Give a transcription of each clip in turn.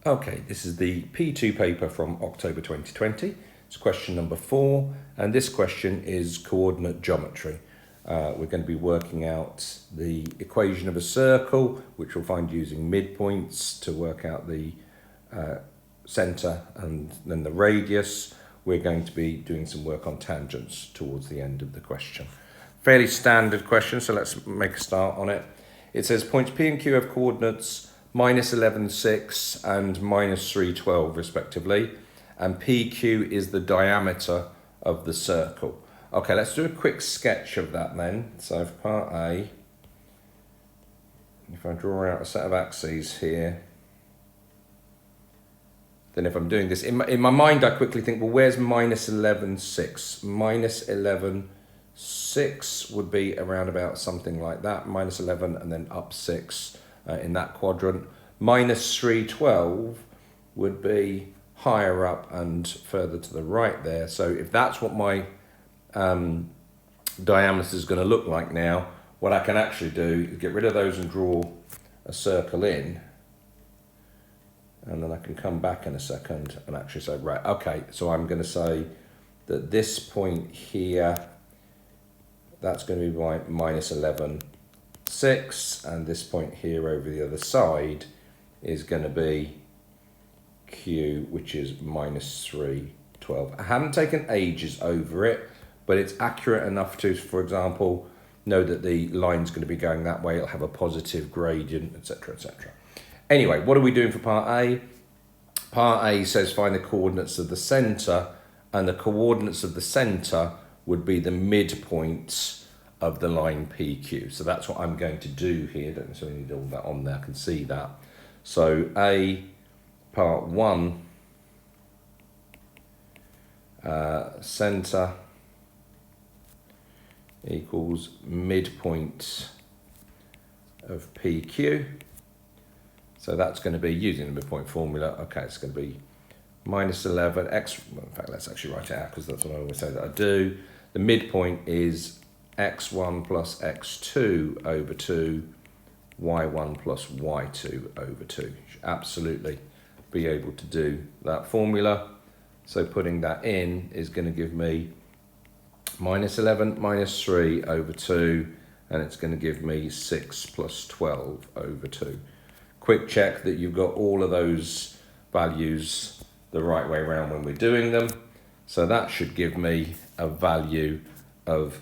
Okay, this is the P2 paper from October 2020. It's question number 4, and this question is coordinate geometry. We're going to be working out the equation of a circle, which we'll find using midpoints to work out the centre and then the radius. We're going to be doing some work on tangents towards the end of the question. Fairly standard question, so let's make a start on it. It says points P and Q have coordinates -11, 6 and -3, 12 respectively, and PQ is the diameter of the circle. Okay, let's do a quick sketch of that then. So for part A, if I draw out a set of axes here, then if I'm doing this, in my mind I quickly think, well, where's -11, 6? -11, 6 would be around about something like that, -11 and then up 6 in that quadrant. -3, 12 would be higher up and further to the right there. So if that's what my diameter is going to look like now, what I can actually do is get rid of those and draw a circle in, and then I can come back in a second and actually say, right, okay, so I'm going to say that this point here, that's going to be my -11, 6, and this point here over the other side is going to be Q, which is -3, 12. I haven't taken ages over it, but it's accurate enough to, for example, know that the line's going to be going that way, it'll have a positive gradient, etc., etc. Anyway, what are we doing for part A? Part A says find the coordinates of the centre, and the coordinates of the centre would be the midpoints of the line PQ. So that's what I'm going to do here. Don't necessarily need all that on there, I can see that. So A, part 1, centre equals midpoint of PQ. So that's going to be, using the midpoint formula, okay, it's going to be -11, x, well, in fact, let's actually write it out because that's what I always say that I do. The midpoint is x1 plus x2 over 2, y1 plus y2 over 2. You should absolutely be able to do that formula. So putting that in is going to give me -11 -3 over 2, and it's going to give me 6 plus 12 over 2. Quick check that you've got all of those values the right way around when we're doing them. So that should give me a value of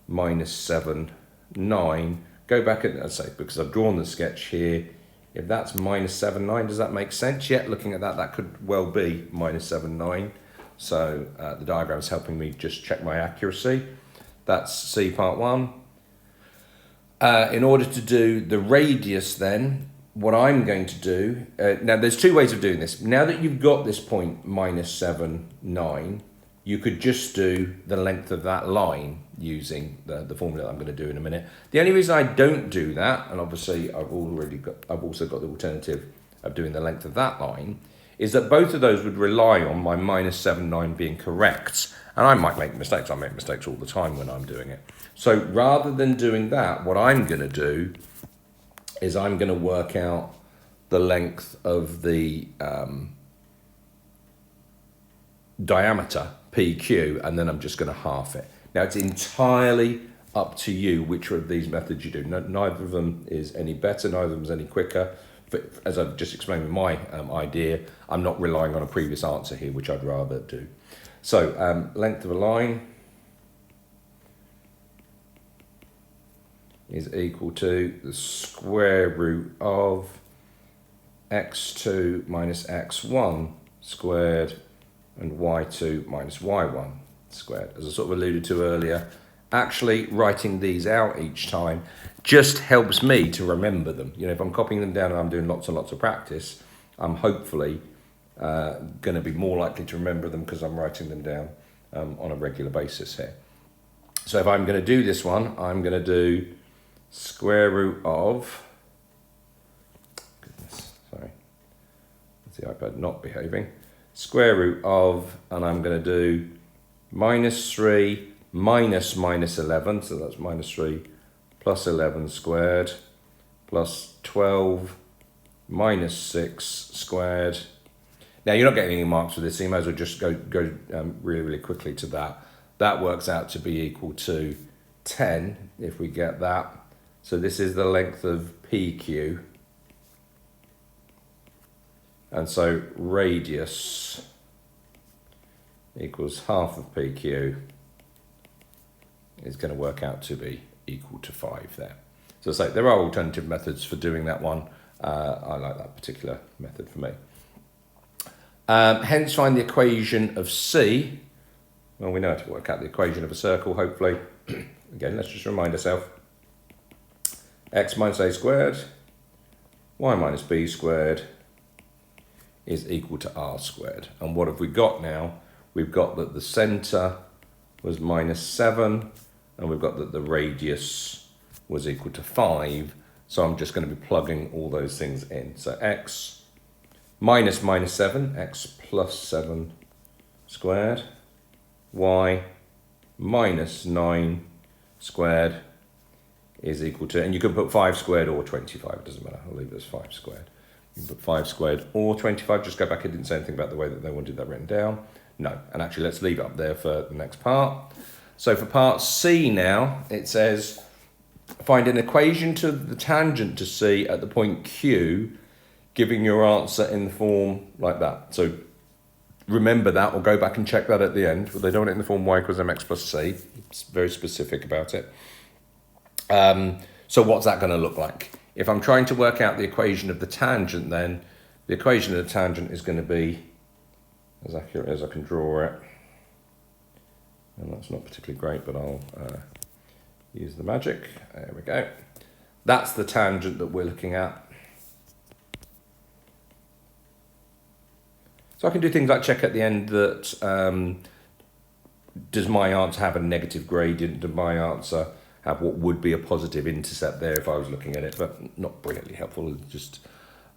-7, 9. Go back and say, because I've drawn the sketch here, if that's -7, 9, does that make sense yet? Looking at that, that could well be -7, 9. So the diagram is helping me just check my accuracy. That's C part 1. In order to do the radius then, what I'm going to do, now there's two ways of doing this. Now that you've got this point -7, 9, you could just do the length of that line using the formula that I'm going to do in a minute. The only reason I don't do that, and obviously I've also got the alternative of doing the length of that line, is that both of those would rely on my -7, 9 being correct. And I might make mistakes. I make mistakes all the time when I'm doing it. So rather than doing that, what I'm going to do is I'm going to work out the length of the diameter, PQ, and then I'm just going to half it. Now, it's entirely up to you which of these methods you do. Neither of them is any better, neither of them is any quicker. But as I've just explained with my idea, I'm not relying on a previous answer here, which I'd rather do. So, length of a line is equal to the square root of x2 minus x1 squared and y2 minus y1 squared. As I sort of alluded to earlier, actually writing these out each time just helps me to remember them. You know, if I'm copying them down and I'm doing lots and lots of practice, I'm hopefully going to be more likely to remember them because I'm writing them down on a regular basis here. So if I'm going to do this one, I'm going to do square root of, goodness, sorry, that's the iPad not behaving, square root of, and I'm going to do -3 minus -11, so that's -3 plus 11 squared, plus 12 minus 6 squared. Now you're not getting any marks for this, so you might as well just go really quickly to that. That works out to be equal to 10 if we get that. So this is the length of PQ. And so radius equals half of PQ is going to work out to be equal to 5 there. So I say there are alternative methods for doing that one. I like that particular method for me. Hence find the equation of C. Well, we know how to work out the equation of a circle, hopefully. Again, let's just remind ourselves. X minus a squared, y minus b squared is equal to r squared. And what have we got now? We've got that the centre was minus 7, and we've got that the radius was equal to 5. So I'm just going to be plugging all those things in. So x minus 7, x plus 7 squared, y minus 9 squared is equal to, and you can put 5 squared or 25, it doesn't matter, I'll leave it as 5 squared. You can put 5 squared or 25, just go back, I didn't say anything about the way that they wanted that written down. No, and actually let's leave it up there for the next part. So for part C now, it says, find an equation to the tangent to C at the point Q, giving your answer in the form like that. So remember that, or go back and check that at the end. But they don't want it in the form y equals mx plus c. It's very specific about it. So what's that going to look like? If I'm trying to work out the equation of the tangent, then the equation of the tangent is going to be as accurate as I can draw it. And that's not particularly great, but I'll use the magic. There we go. That's the tangent that we're looking at. So I can do things like check at the end that does my answer have a negative gradient? Does my answer have what would be a positive intercept there if I was looking at it, but not brilliantly helpful, just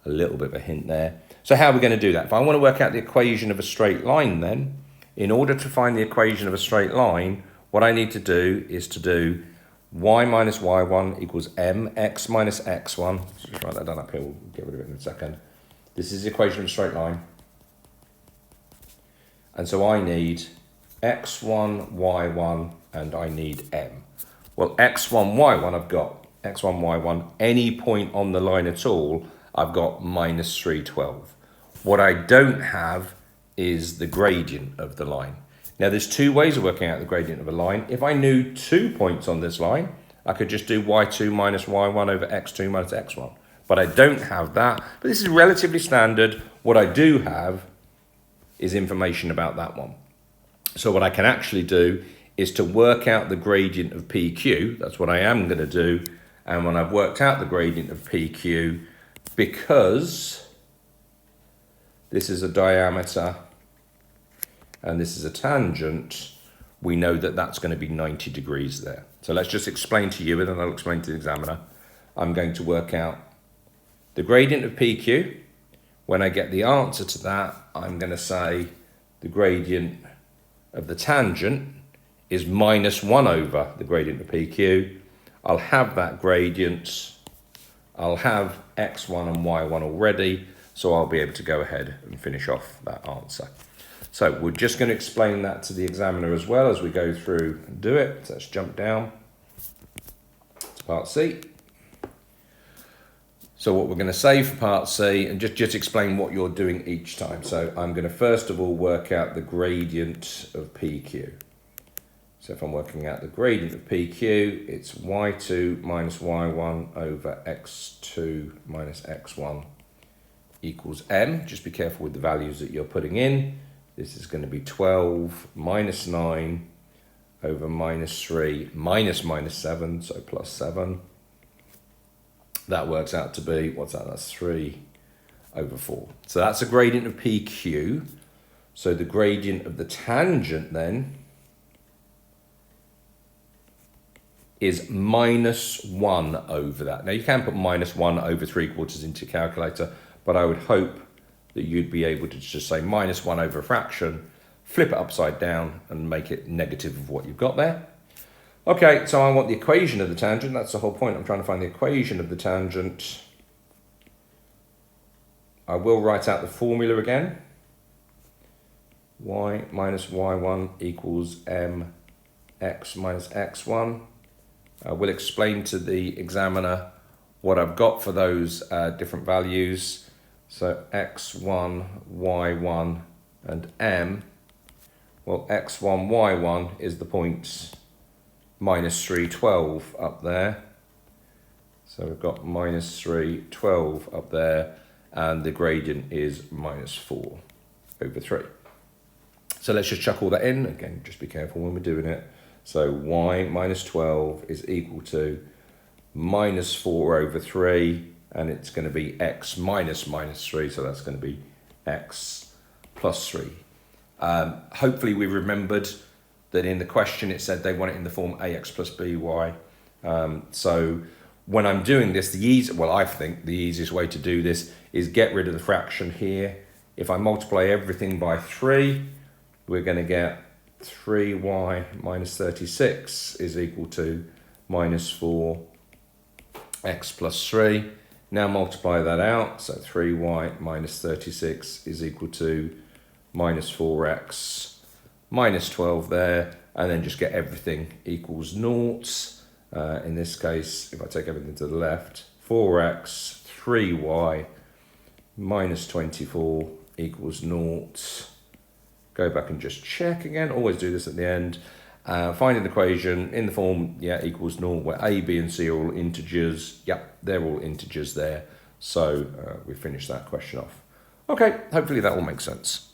a little bit of a hint there. So how are we going to do that? If I want to work out the equation of a straight line then, in order to find the equation of a straight line, what I need to do is to do y minus y1 equals mx minus x1. Let's just write that down up here, we'll get rid of it in a second. This is the equation of a straight line. And so I need x1, y1, and I need m. Well, x1, y1, I've got x1, y1. Any point on the line at all, I've got minus 312. What I don't have is the gradient of the line. Now, there's two ways of working out the gradient of a line. If I knew 2 points on this line, I could just do y2 minus y1 over x2 minus x1. But I don't have that. But this is relatively standard. What I do have is information about that one. So what I can actually do is to work out the gradient of PQ. That's what I am going to do. And when I've worked out the gradient of PQ, because this is a diameter and this is a tangent, we know that that's going to be 90 degrees there. So let's just explain to you, and then I'll explain to the examiner. I'm going to work out the gradient of PQ. When I get the answer to that, I'm going to say the gradient of the tangent is minus 1 over the gradient of PQ. I'll have that gradient. I'll have x1 and y1 already, so I'll be able to go ahead and finish off that answer. So we're just going to explain that to the examiner as well as we go through and do it. So let's jump down to part C. So what we're going to say for part C, and just explain what you're doing each time. So I'm going to first of all work out the gradient of PQ. So if I'm working out the gradient of PQ, it's y2 minus y1 over x2 minus x1 equals m. Just be careful with the values that you're putting in. This is going to be 12 minus 9 over minus 3 minus 7, so plus 7. That works out to be, what's that? That's 3 over 4. So that's a gradient of PQ. So the gradient of the tangent then is minus 1 over that. Now you can put minus 1 over 3/4 into your calculator, but I would hope that you'd be able to just say minus 1 over a fraction, flip it upside down and make it negative of what you've got there. Okay, so I want the equation of the tangent. That's the whole point. I'm trying to find the equation of the tangent. I will write out the formula again. Y minus y1 equals mx minus x1. I will explain to the examiner what I've got for those different values. So x1, y1 and m. Well, x1, y1 is the point minus 3, 12 up there. So we've got minus 3, 12 up there, and the gradient is minus 4 over 3. So let's just chuck all that in. Again, just be careful when we're doing it. So y minus 12 is equal to minus 4 over 3, and it's going to be x minus minus 3, so that's going to be x plus 3. Hopefully we remembered that in the question it said they want it in the form ax plus by. So when I'm doing this, I think the easiest way to do this is get rid of the fraction here. If I multiply everything by 3, we're going to get 3y minus 36 is equal to minus 4x plus 3. Now multiply that out, so 3y minus 36 is equal to minus 4x minus 12 there, and then just get everything equals naught. In this case, if I take everything to the left, 4x, 3y minus 24 equals naught. Go back and just check again. Always do this at the end. Find an equation in the form, equals naught, where a, b, and c are all integers. Yep, they're all integers there. So we finished that question off. Okay, hopefully that will make sense.